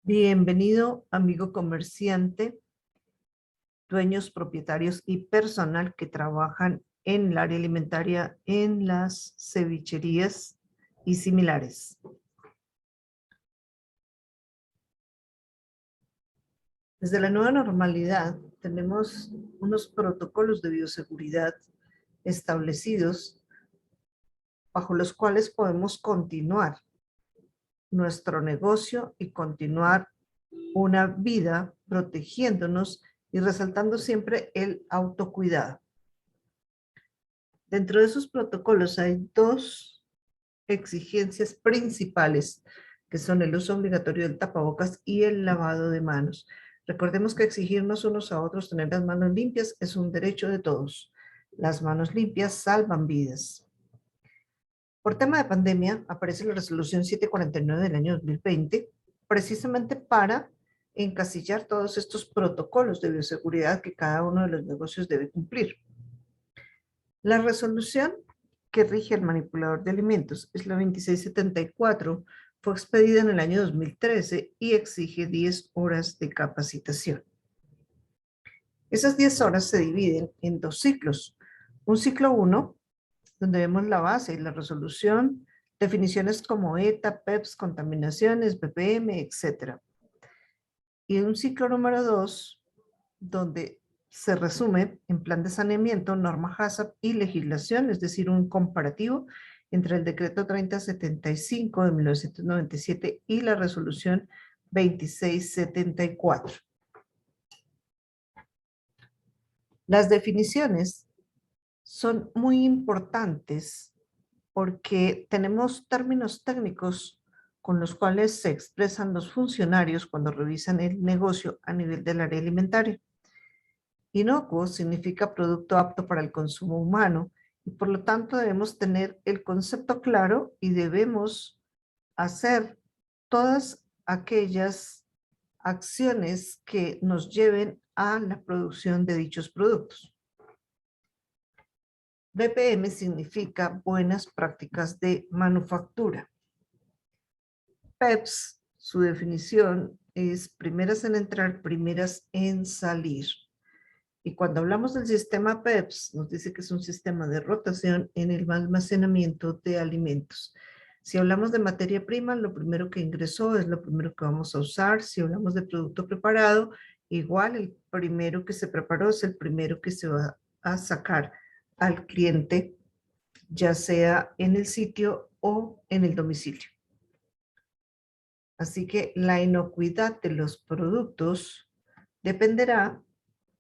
Bienvenido, amigo comerciante, dueños, propietarios y personal que trabajan en el área alimentaria, en las cevicherías y similares. Desde la nueva normalidad tenemos unos protocolos de bioseguridad establecidos bajo los cuales podemos continuar nuestro negocio y continuar una vida protegiéndonos y resaltando siempre el autocuidado. Dentro de esos protocolos hay dos exigencias principales, que son el uso obligatorio del tapabocas y el lavado de manos. Recordemos que exigirnos unos a otros tener las manos limpias es un derecho de todos. Las manos limpias salvan vidas. Por tema de pandemia, aparece la resolución 749 del año 2020, precisamente para encasillar todos estos protocolos de bioseguridad que cada uno de los negocios debe cumplir. La resolución que rige el manipulador de alimentos es la 2674, fue expedida en el año 2013 y exige 10 horas de capacitación. Esas 10 horas se dividen en dos ciclos. Un ciclo 1, donde vemos la base y la resolución, definiciones como ETA, PEPS, contaminaciones, BPM, etc. Y un ciclo número 2, donde se resume en plan de saneamiento, norma HACCP y legislación, es decir, un comparativo entre el decreto 3075 de 1997 y la resolución 2674. Las definiciones son muy importantes porque tenemos términos técnicos con los cuales se expresan los funcionarios cuando revisan el negocio a nivel del área alimentaria. Inocuo significa producto apto para el consumo humano y por lo tanto debemos tener el concepto claro y debemos hacer todas aquellas acciones que nos lleven a la producción de dichos productos. BPM significa buenas prácticas de manufactura. PEPS, su definición es primeras en entrar, primeras en salir. Y cuando hablamos del sistema PEPS, nos dice que es un sistema de rotación en el almacenamiento de alimentos. Si hablamos de materia prima, lo primero que ingresó es lo primero que vamos a usar. Si hablamos de producto preparado, igual el primero que se preparó es el primero que se va a sacar al cliente, ya sea en el sitio o en el domicilio. Así que la inocuidad de los productos dependerá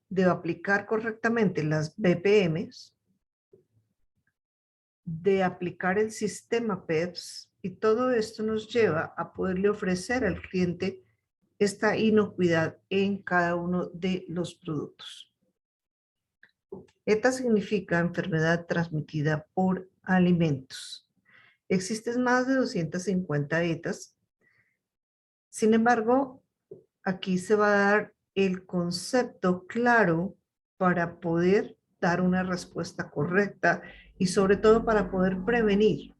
de aplicar correctamente las BPMs, de aplicar el sistema PEPS, y todo esto nos lleva a poderle ofrecer al cliente esta inocuidad en cada uno de los productos. ETA significa enfermedad transmitida por alimentos. Existen más de 250 ETAs. Sin embargo, aquí se va a dar el concepto claro para poder dar una respuesta correcta y sobre todo para poder prevenir,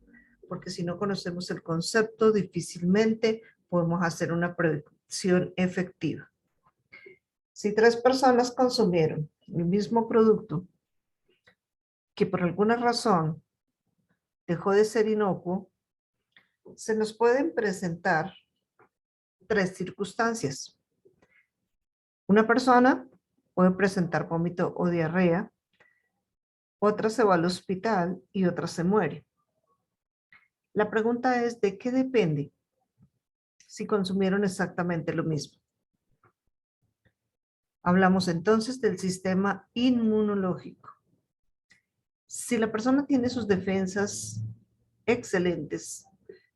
porque si no conocemos el concepto, difícilmente podemos hacer una prevención efectiva. Si 3 personas consumieron el mismo producto que por alguna razón dejó de ser inocuo, se nos pueden presentar 3 circunstancias. Una persona puede presentar vómito o diarrea, otra se va al hospital y otra se muere. La pregunta es, ¿de qué depende si consumieron exactamente lo mismo? Hablamos entonces del sistema inmunológico. Si la persona tiene sus defensas excelentes,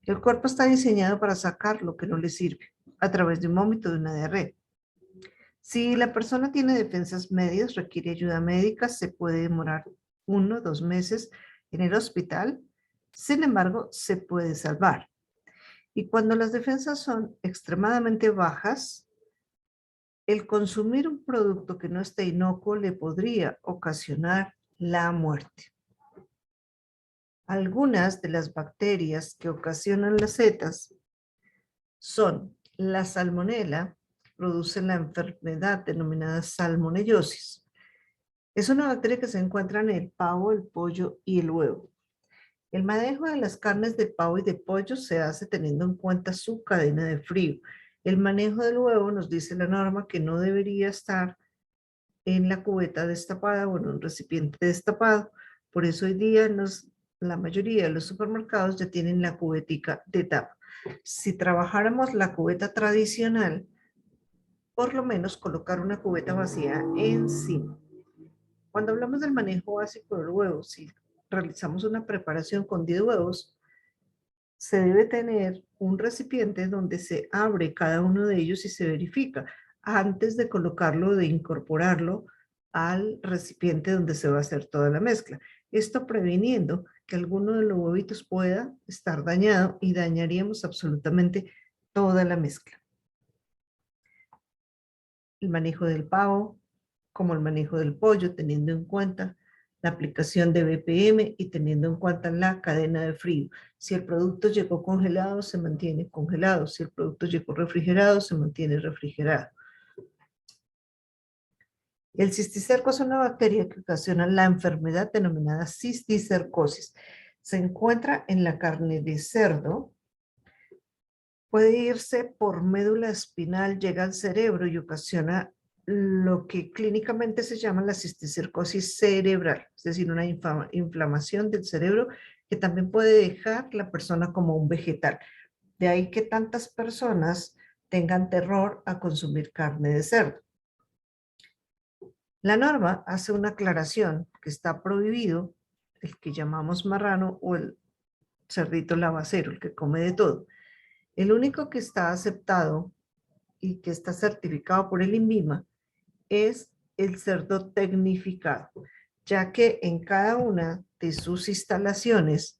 el cuerpo está diseñado para sacar lo que no le sirve a través de un vómito, de una diarrea. Si la persona tiene defensas medias, requiere ayuda médica, se puede demorar 1 o 2 meses en el hospital, sin embargo, se puede salvar. Y cuando las defensas son extremadamente bajas, el consumir un producto que no esté inocuo le podría ocasionar la muerte. Algunas de las bacterias que ocasionan las ETAs son La salmonela produce la enfermedad denominada salmonellosis. Es una bacteria que se encuentra en el pavo, el pollo y el huevo. El manejo de las carnes de pavo y de pollo se hace teniendo en cuenta su cadena de frío. El manejo del huevo nos dice la norma que no debería estar en la cubeta destapada o en un recipiente destapado. Por eso hoy día la mayoría de los supermercados ya tienen la cubetica de tapa. Si trabajáramos la cubeta tradicional, por lo menos colocar una cubeta vacía encima. Cuando hablamos del manejo básico del huevo, si realizamos una preparación con 10 huevos, se debe tener un recipiente donde se abre cada uno de ellos y se verifica antes de colocarlo, de incorporarlo al recipiente donde se va a hacer toda la mezcla. Esto previniendo que alguno de los huevitos pueda estar dañado y dañaríamos absolutamente toda la mezcla. El manejo del pavo, como el manejo del pollo, teniendo en cuenta la aplicación de BPM y teniendo en cuenta la cadena de frío. Si el producto llegó congelado, se mantiene congelado. Si el producto llegó refrigerado, se mantiene refrigerado. El cisticerco es una bacteria que ocasiona la enfermedad denominada cisticercosis. Se encuentra en la carne de cerdo. Puede irse por médula espinal, llega al cerebro y ocasiona lo que clínicamente se llama la cisticercosis cerebral, es decir, una inflamación del cerebro que también puede dejar la persona como un vegetal. De ahí que tantas personas tengan terror a consumir carne de cerdo. La norma hace una aclaración que está prohibido el que llamamos marrano o el cerdito lavacero, el que come de todo. El único que está aceptado y que está certificado por el INVIMA es el cerdo tecnificado, ya que en cada una de sus instalaciones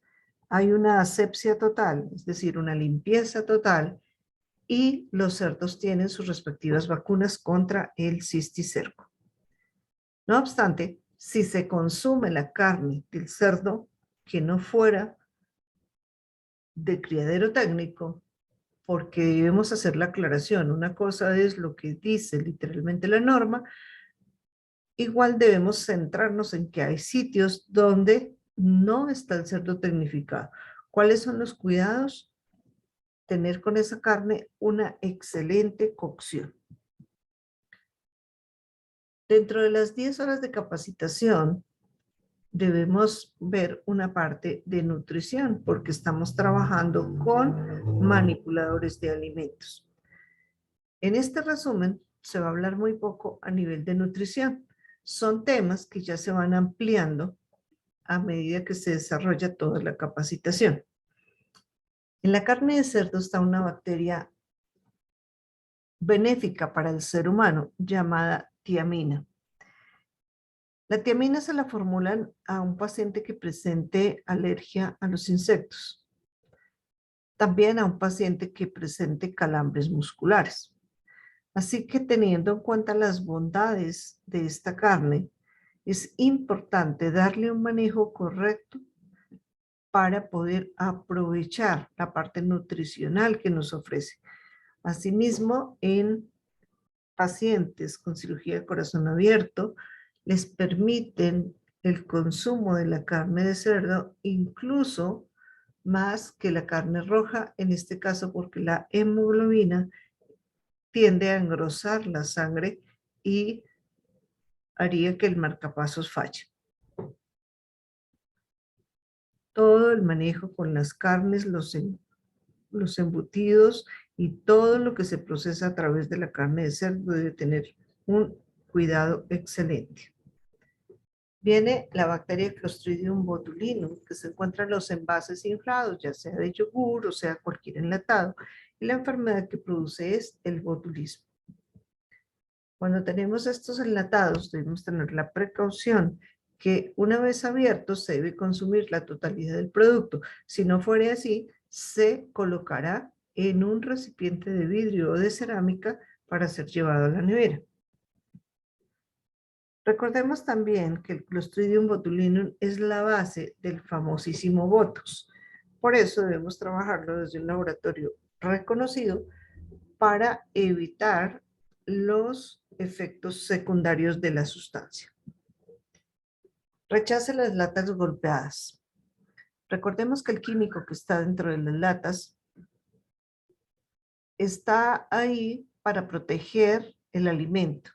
hay una asepsia total, es decir, una limpieza total, y los cerdos tienen sus respectivas vacunas contra el cisticerco. No obstante, si se consume la carne del cerdo que no fuera de criadero técnico, porque debemos hacer la aclaración. Una cosa es lo que dice literalmente la norma, igual debemos centrarnos en que hay sitios donde no está el cerdo tecnificado. ¿Cuáles son los cuidados? Tener con esa carne una excelente cocción. Dentro de las 10 horas de capacitación, debemos ver una parte de nutrición, porque estamos trabajando con manipuladores de alimentos. En este resumen se va a hablar muy poco a nivel de nutrición. Son temas que ya se van ampliando a medida que se desarrolla toda la capacitación. En la carne de cerdo está una bacteria benéfica para el ser humano llamada tiamina. La tiamina se la formulan a un paciente que presente alergia a los insectos. También a un paciente que presente calambres musculares. Así que teniendo en cuenta las bondades de esta carne, es importante darle un manejo correcto para poder aprovechar la parte nutricional que nos ofrece. Asimismo, en pacientes con cirugía de corazón abierto, les permiten el consumo de la carne de cerdo, incluso más que la carne roja, en este caso porque la hemoglobina tiende a engrosar la sangre y haría que el marcapasos falle. Todo el manejo con las carnes, los embutidos y todo lo que se procesa a través de la carne de cerdo debe tener un cuidado excelente. Viene la bacteria Clostridium botulinum, que se encuentra en los envases inflados, ya sea de yogur o sea cualquier enlatado, y la enfermedad que produce es el botulismo. Cuando tenemos estos enlatados, debemos tener la precaución que una vez abiertos se debe consumir la totalidad del producto. Si no fuera así, se colocará en un recipiente de vidrio o de cerámica para ser llevado a la nevera. Recordemos también que el Clostridium botulinum es la base del famosísimo Botox. Por eso debemos trabajarlo desde un laboratorio reconocido para evitar los efectos secundarios de la sustancia. Rechace las latas golpeadas. Recordemos que el químico que está dentro de las latas está ahí para proteger el alimento.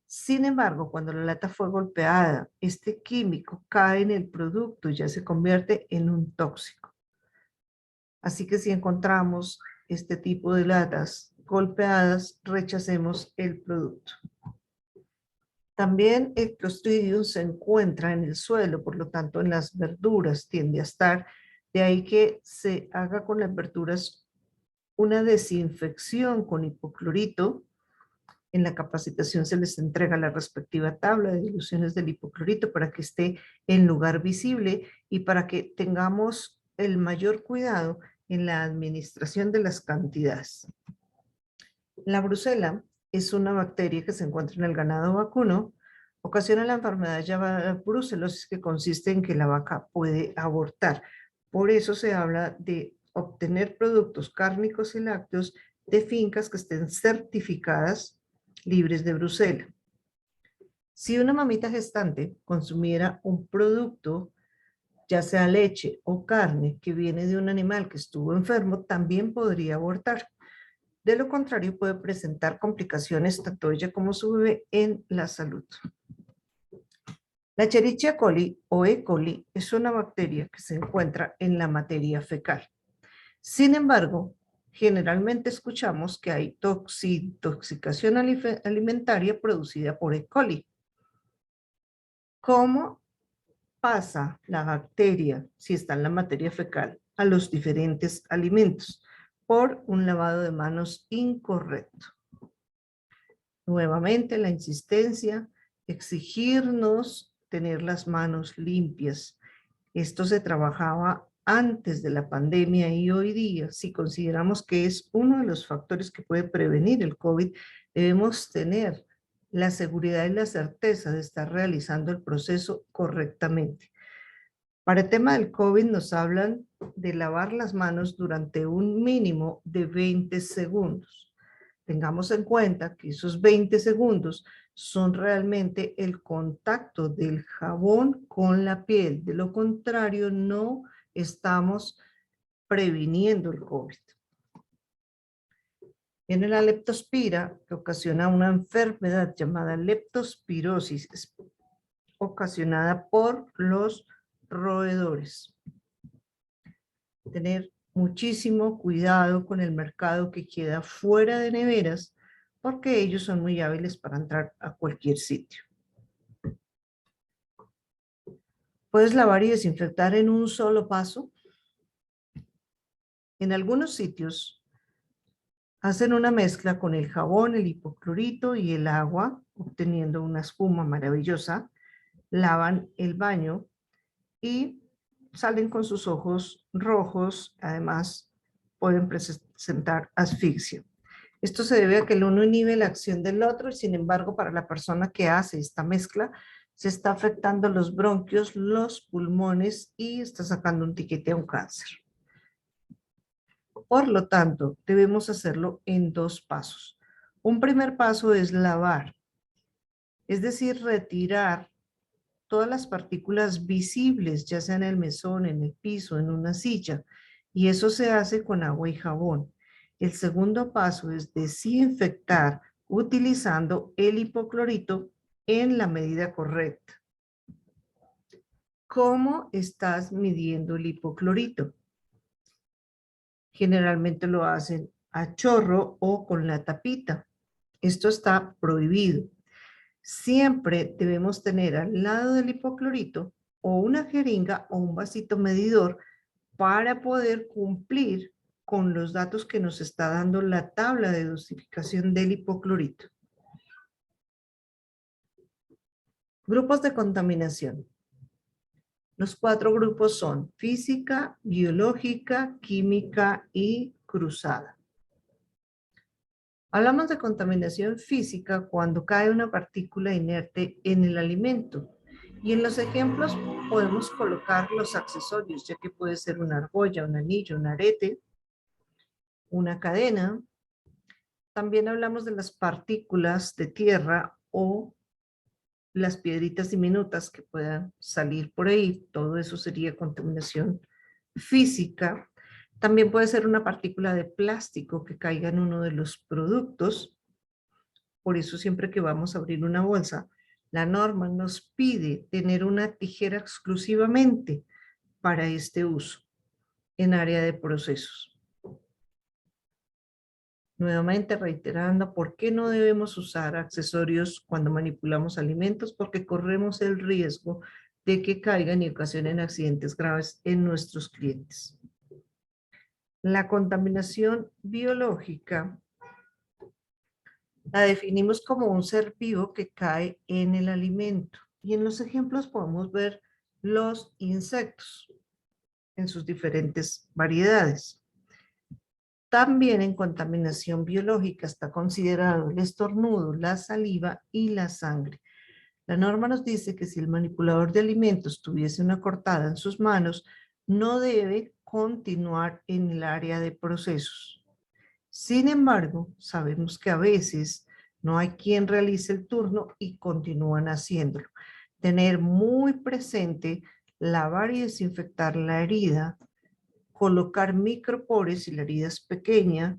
Sin embargo, cuando la lata fue golpeada, este químico cae en el producto y ya se convierte en un tóxico. Así que si encontramos este tipo de latas golpeadas, rechacemos el producto. También el Clostridium se encuentra en el suelo, por lo tanto en las verduras tiende a estar. De ahí que se haga con las verduras una desinfección con hipoclorito. En la capacitación se les entrega la respectiva tabla de diluciones del hipoclorito para que esté en lugar visible y para que tengamos el mayor cuidado en la administración de las cantidades. La brucela es una bacteria que se encuentra en el ganado vacuno. Ocasiona la enfermedad llamada brucelosis, que consiste en que la vaca puede abortar. Por eso se habla de obtener productos cárnicos y lácteos de fincas que estén certificadas libres de brucela. Si una mamita gestante consumiera un producto, ya sea leche o carne, que viene de un animal que estuvo enfermo, también podría abortar. De lo contrario, puede presentar complicaciones tanto ella como su bebé en la salud. La Escherichia coli o E. coli es una bacteria que se encuentra en la materia fecal. Sin embargo, generalmente escuchamos que hay intoxicación alimentaria producida por E. coli. ¿Cómo pasa la bacteria, si está en la materia fecal, a los diferentes alimentos? Por un lavado de manos incorrecto. Nuevamente la insistencia, exigirnos tener las manos limpias. Esto se trabajaba antes de la pandemia y hoy día, si consideramos que es uno de los factores que puede prevenir el COVID, debemos tener la seguridad y la certeza de estar realizando el proceso correctamente. Para el tema del COVID nos hablan de lavar las manos durante un mínimo de 20 segundos. Tengamos en cuenta que esos 20 segundos son realmente el contacto del jabón con la piel. De lo contrario, no estamos previniendo el COVID. Viene la leptospira, que ocasiona una enfermedad llamada leptospirosis, ocasionada por los roedores. Tener muchísimo cuidado con el mercado que queda fuera de neveras, porque ellos son muy hábiles para entrar a cualquier sitio. Puedes lavar y desinfectar en un solo paso. En algunos sitios hacen una mezcla con el jabón, el hipoclorito y el agua, obteniendo una espuma maravillosa. Lavan el baño y salen con sus ojos rojos. Además, pueden presentar asfixia. Esto se debe a que el uno inhibe la acción del otro y, sin embargo, para la persona que hace esta mezcla, se está afectando los bronquios, los pulmones y está sacando un tiquete a un cáncer. Por lo tanto, debemos hacerlo en dos pasos. Un primer paso es lavar, es decir, retirar todas las partículas visibles, ya sea en el mesón, en el piso, en una silla, y eso se hace con agua y jabón. El segundo paso es desinfectar utilizando el hipoclorito en la medida correcta. ¿Cómo estás midiendo el hipoclorito? Generalmente lo hacen a chorro o con la tapita. Esto está prohibido. Siempre debemos tener al lado del hipoclorito o una jeringa o un vasito medidor para poder cumplir con los datos que nos está dando la tabla de dosificación del hipoclorito. Grupos de contaminación. Los 4 grupos son física, biológica, química y cruzada. Hablamos de contaminación física cuando cae una partícula inerte en el alimento. Y en los ejemplos podemos colocar los accesorios, ya que puede ser una argolla, un anillo, un arete, una cadena, También hablamos de las partículas de tierra o las piedritas diminutas que puedan salir por ahí. Todo eso sería contaminación física. También puede ser una partícula de plástico que caiga en uno de los productos. Por eso siempre que vamos a abrir una bolsa, la norma nos pide tener una tijera exclusivamente para este uso en área de procesos. Nuevamente reiterando, ¿por qué no debemos usar accesorios cuando manipulamos alimentos? Porque corremos el riesgo de que caigan y ocasionen accidentes graves en nuestros clientes. La contaminación biológica la definimos como un ser vivo que cae en el alimento. Y en los ejemplos podemos ver los insectos en sus diferentes variedades. También en contaminación biológica está considerado el estornudo, la saliva y la sangre. La norma nos dice que si el manipulador de alimentos tuviese una cortada en sus manos, no debe continuar en el área de procesos. Sin embargo, sabemos que a veces no hay quien realice el turno y continúan haciéndolo. Tener muy presente lavar y desinfectar la herida, colocar micropores si la herida es pequeña.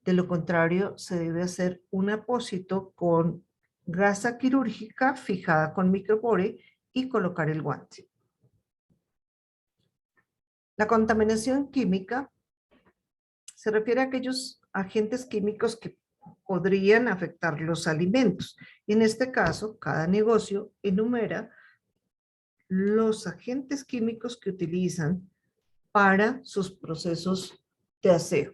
De lo contrario, se debe hacer un apósito con gasa quirúrgica fijada con micropore y colocar el guante. La contaminación química se refiere a aquellos agentes químicos que podrían afectar los alimentos. En este caso, cada negocio enumera los agentes químicos que utilizan para sus procesos de aseo.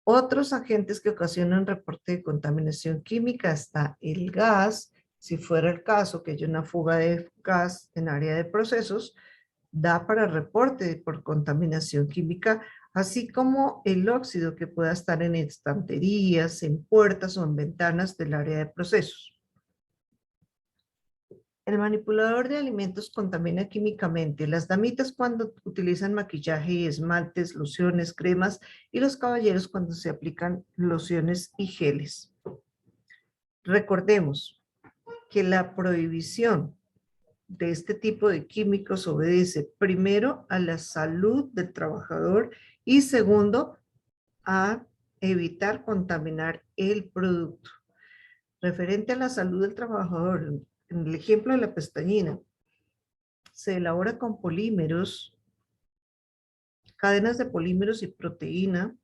Otros agentes que ocasionan reporte de contaminación química está el gas, si fuera el caso que haya una fuga de gas en área de procesos, da para reporte por contaminación química, así como el óxido que pueda estar en estanterías, en puertas o en ventanas del área de procesos. El manipulador de alimentos contamina químicamente. Las damitas cuando utilizan maquillaje y esmaltes, lociones, cremas, y los caballeros cuando se aplican lociones y geles. Recordemos que la prohibición de este tipo de químicos obedece primero a la salud del trabajador y segundo a evitar contaminar el producto. Referente a la salud del trabajador, en el ejemplo de la pestañina, se elabora con polímeros, cadenas de polímeros y proteína,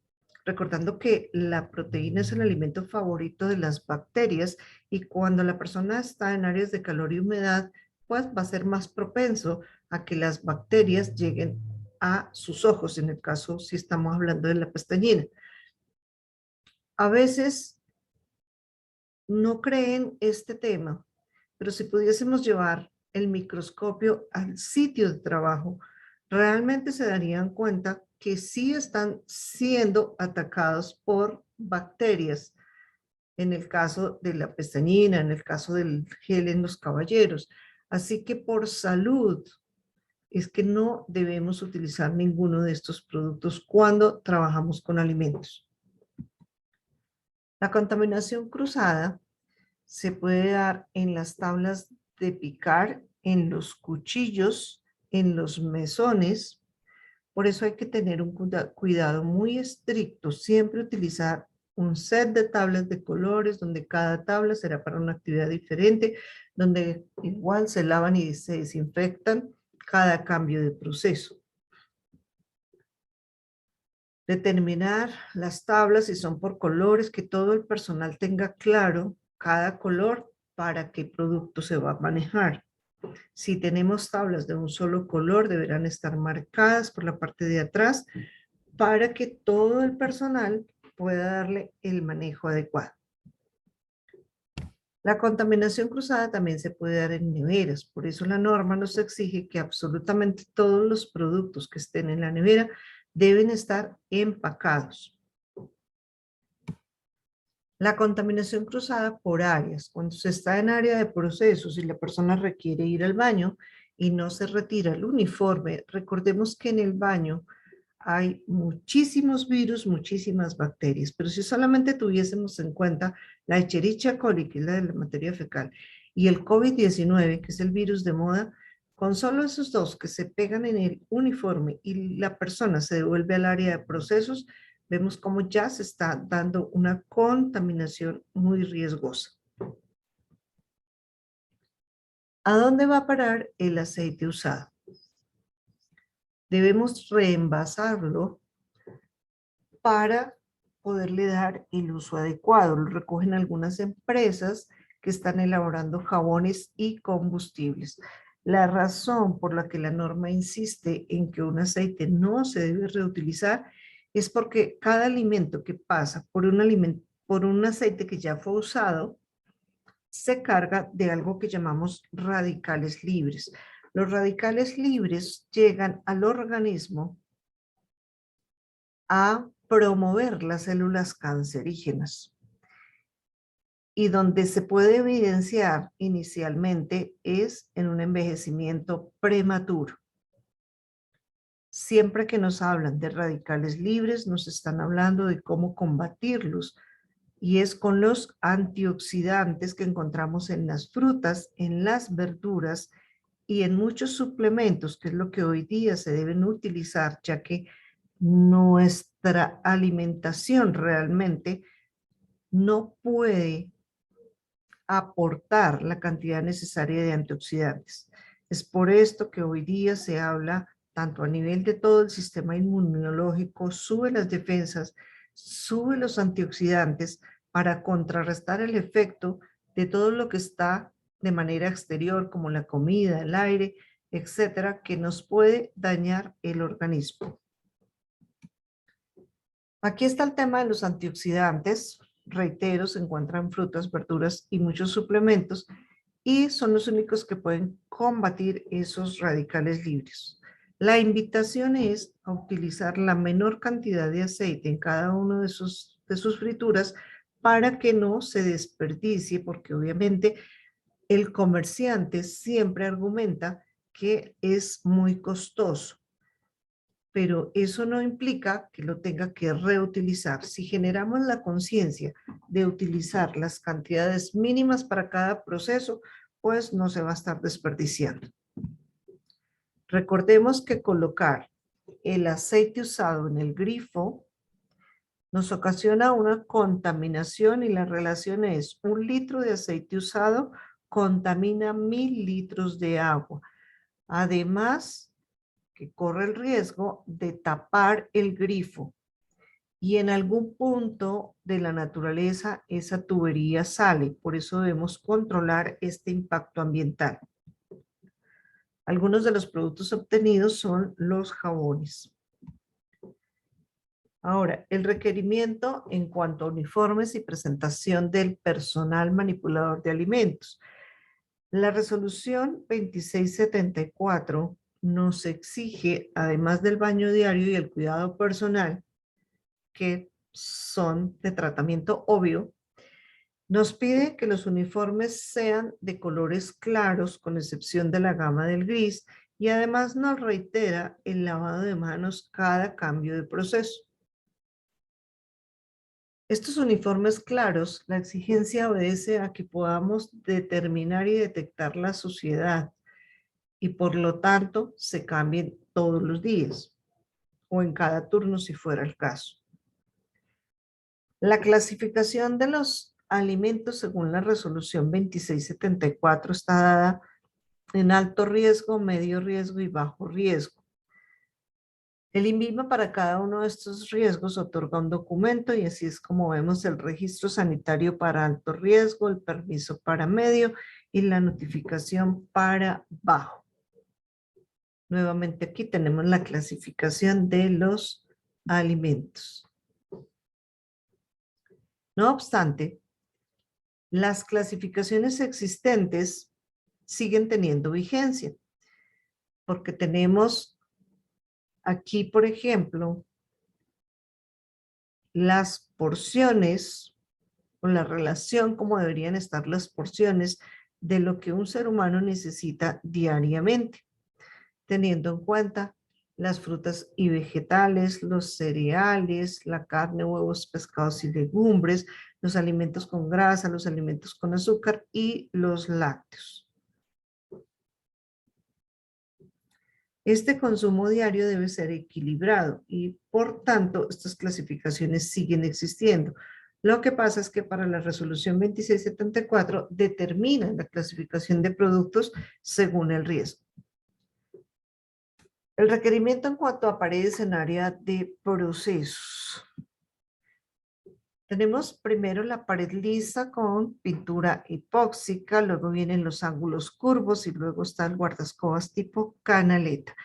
recordando que la proteína es el alimento favorito de las bacterias y cuando la persona está en áreas de calor y humedad, pues va a ser más propenso a que las bacterias lleguen a sus ojos, en el caso si estamos hablando de la pestañina. A veces no creen este tema, pero si pudiésemos llevar el microscopio al sitio de trabajo, realmente se darían cuenta que sí están siendo atacados por bacterias, en el caso de la pestañina, en el caso del gel en los caballeros. Así que por salud es que no debemos utilizar ninguno de estos productos cuando trabajamos con alimentos. La contaminación cruzada se puede dar en las tablas de picar, en los cuchillos, en los mesones. Por eso hay que tener un cuidado muy estricto, siempre utilizar un set de tablas de colores, donde cada tabla será para una actividad diferente, donde igual se lavan y se desinfectan cada cambio de proceso. Determinar las tablas si son por colores, que todo el personal tenga claro cada color para qué producto se va a manejar. Si tenemos tablas de un solo color, deberán estar marcadas por la parte de atrás para que todo el personal pueda darle el manejo adecuado. La contaminación cruzada también se puede dar en neveras, por eso la norma nos exige que absolutamente todos los productos que estén en la nevera deben estar empacados. La contaminación cruzada por áreas, cuando se está en área de procesos y la persona requiere ir al baño y no se retira el uniforme, recordemos que en el baño hay muchísimos virus, muchísimas bacterias, pero si solamente tuviésemos en cuenta la Escherichia coli, que es la de la materia fecal, y el COVID-19, que es el virus de moda, con solo esos dos que se pegan en el uniforme y la persona se devuelve al área de procesos, vemos cómo ya se está dando una contaminación muy riesgosa. ¿A dónde va a parar el aceite usado? Debemos reenvasarlo para poderle dar el uso adecuado. Lo recogen algunas empresas que están elaborando jabones y combustibles. La razón por la que la norma insiste en que un aceite no se debe reutilizar es porque cada alimento que pasa por un aceite que ya fue usado se carga de algo que llamamos radicales libres. Los radicales libres llegan al organismo a promover las células cancerígenas. Y donde se puede evidenciar inicialmente es en un envejecimiento prematuro. Siempre que nos hablan de radicales libres, nos están hablando de cómo combatirlos. Y es con los antioxidantes que encontramos en las frutas, en las verduras y en muchos suplementos, que es lo que hoy día se deben utilizar, ya que nuestra alimentación realmente no puede aportar la cantidad necesaria de antioxidantes. Es por esto que hoy día se habla tanto a nivel de todo el sistema inmunológico, sube las defensas, sube los antioxidantes para contrarrestar el efecto de todo lo que está de manera exterior, como la comida, el aire, etcétera, que nos puede dañar el organismo. Aquí está el tema de los antioxidantes. Reitero, se encuentran frutas, verduras y muchos suplementos y son los únicos que pueden combatir esos radicales libres. La invitación es a utilizar la menor cantidad de aceite en cada uno de sus frituras para que no se desperdicie, porque obviamente el comerciante siempre argumenta que es muy costoso, pero eso no implica que lo tenga que reutilizar. Si generamos la conciencia de utilizar las cantidades mínimas para cada proceso, pues no se va a estar desperdiciando. Recordemos que colocar el aceite usado en el grifo nos ocasiona una contaminación y la relación es 1 litro de aceite usado contamina 1000 litros de agua. Además, que corre el riesgo de tapar el grifo y en algún punto de la naturaleza esa tubería sale. Por eso debemos controlar este impacto ambiental. Algunos de los productos obtenidos son los jabones. Ahora, el requerimiento en cuanto a uniformes y presentación del personal manipulador de alimentos. La resolución 2674 nos exige, además del baño diario y el cuidado personal, que son de tratamiento obvio, nos pide que los uniformes sean de colores claros, con excepción de la gama del gris, y además nos reitera el lavado de manos cada cambio de proceso. Estos uniformes claros, la exigencia obedece a que podamos determinar y detectar la suciedad, y por lo tanto se cambien todos los días o en cada turno si fuera el caso. La clasificación de los alimentos según la resolución 2674 está dada en alto riesgo, medio riesgo y bajo riesgo. El INVIMA para cada uno de estos riesgos otorga un documento y así es como vemos el registro sanitario para alto riesgo, el permiso para medio y la notificación para bajo. Nuevamente aquí tenemos la clasificación de los alimentos. No obstante, las clasificaciones existentes siguen teniendo vigencia, porque tenemos aquí, por ejemplo, las porciones o la relación, como deberían estar las porciones de lo que un ser humano necesita diariamente, teniendo en cuenta las frutas y vegetales, los cereales, la carne, huevos, pescados y legumbres, los alimentos con grasa, los alimentos con azúcar y los lácteos. Este consumo diario debe ser equilibrado y, por tanto, estas clasificaciones siguen existiendo. Lo que pasa es que para la resolución 2674 determina la clasificación de productos según el riesgo. El requerimiento en cuanto a paredes en área de procesos. Tenemos primero la pared lisa con pintura epóxica, luego vienen los ángulos curvos y luego está el guardascobas tipo canaleta.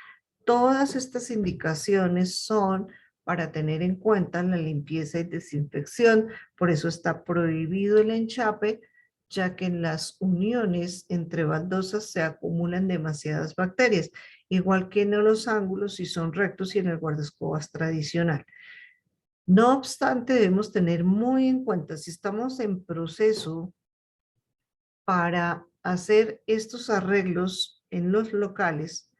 Todas estas indicaciones son para tener en cuenta la limpieza y desinfección, por eso está prohibido el enchape, ya que en las uniones entre baldosas se acumulan demasiadas bacterias, igual que en los ángulos si son rectos y en el guardascobas tradicional. No obstante, debemos tener muy en cuenta si estamos en proceso para hacer estos arreglos en los locales,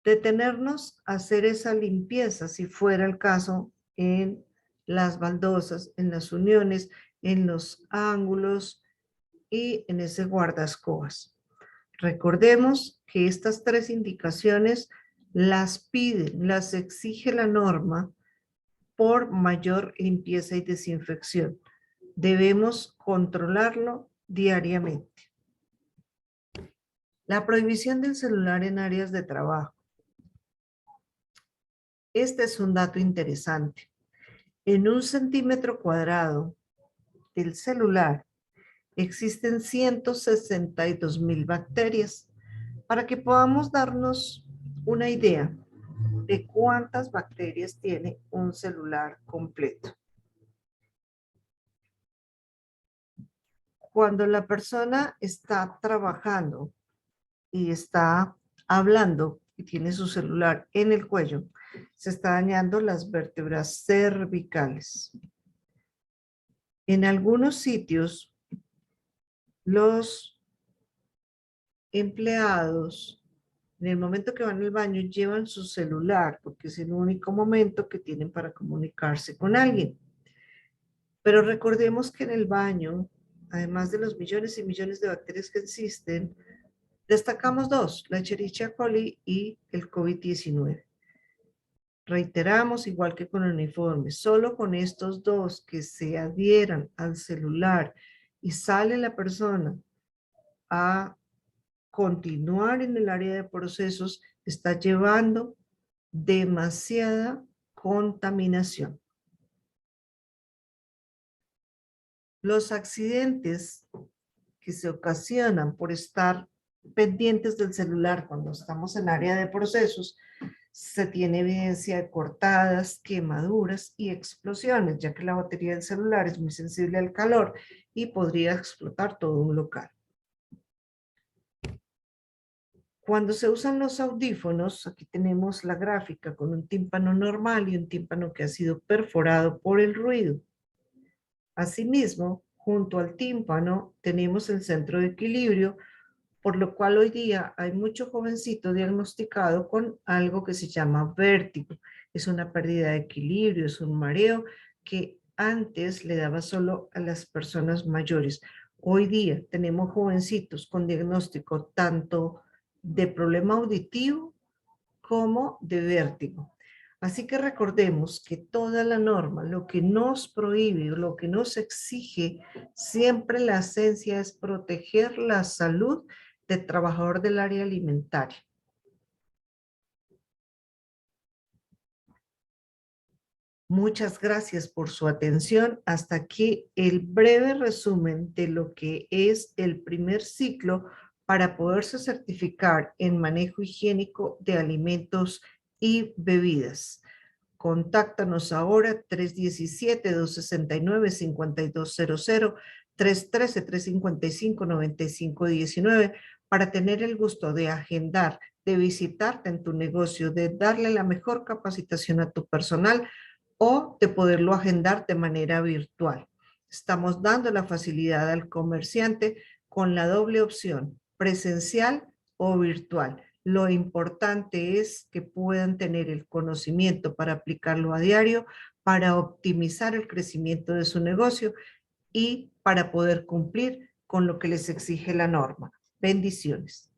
detenernos a hacer esa limpieza, si fuera el caso, en las baldosas, en las uniones, en los ángulos y en ese guardascobas. Recordemos que estas tres indicaciones las piden, las exige la norma por mayor limpieza y desinfección. Debemos controlarlo diariamente. La prohibición del celular en áreas de trabajo. Este es un dato interesante. En 1 centímetro cuadrado del celular existen 162.000 bacterias. Para que podamos darnos una idea de cuántas bacterias tiene un celular completo. Cuando la persona está trabajando y está hablando y tiene su celular en el cuello, se está dañando las vértebras cervicales. En algunos sitios, los empleados, en el momento que van al baño, llevan su celular porque es el único momento que tienen para comunicarse con alguien. Pero recordemos que en el baño, además de los millones y millones de bacterias que existen, destacamos dos, la Escherichia coli y el COVID-19. Reiteramos, igual que con el uniforme, solo con estos dos que se adhieran al celular y sale la persona a continuar en el área de procesos, está llevando demasiada contaminación. Los accidentes que se ocasionan por estar pendientes del celular cuando estamos en área de procesos, se tiene evidencia de cortadas, quemaduras y explosiones, ya que la batería del celular es muy sensible al calor y podría explotar todo un local. Cuando se usan los audífonos, aquí tenemos la gráfica con un tímpano normal y un tímpano que ha sido perforado por el ruido. Asimismo, junto al tímpano tenemos el centro de equilibrio, por lo cual hoy día hay mucho jovencito diagnosticado con algo que se llama vértigo. Es una pérdida de equilibrio, es un mareo que antes le daba solo a las personas mayores. Hoy día tenemos jovencitos con diagnóstico tanto de problema auditivo como de vértigo. Así que recordemos que toda la norma, lo que nos prohíbe, lo que nos exige, siempre la esencia es proteger la salud del trabajador del área alimentaria. Muchas gracias por su atención. Hasta aquí el breve resumen de lo que es el primer ciclo para poderse certificar en manejo higiénico de alimentos y bebidas. Contáctanos ahora 317-269-5200, 313-355-9519 para tener el gusto de agendar, de visitarte en tu negocio, de darle la mejor capacitación a tu personal o de poderlo agendar de manera virtual. Estamos dando la facilidad al comerciante con la doble opción, presencial o virtual. Lo importante es que puedan tener el conocimiento para aplicarlo a diario, para optimizar el crecimiento de su negocio y para poder cumplir con lo que les exige la norma. Bendiciones.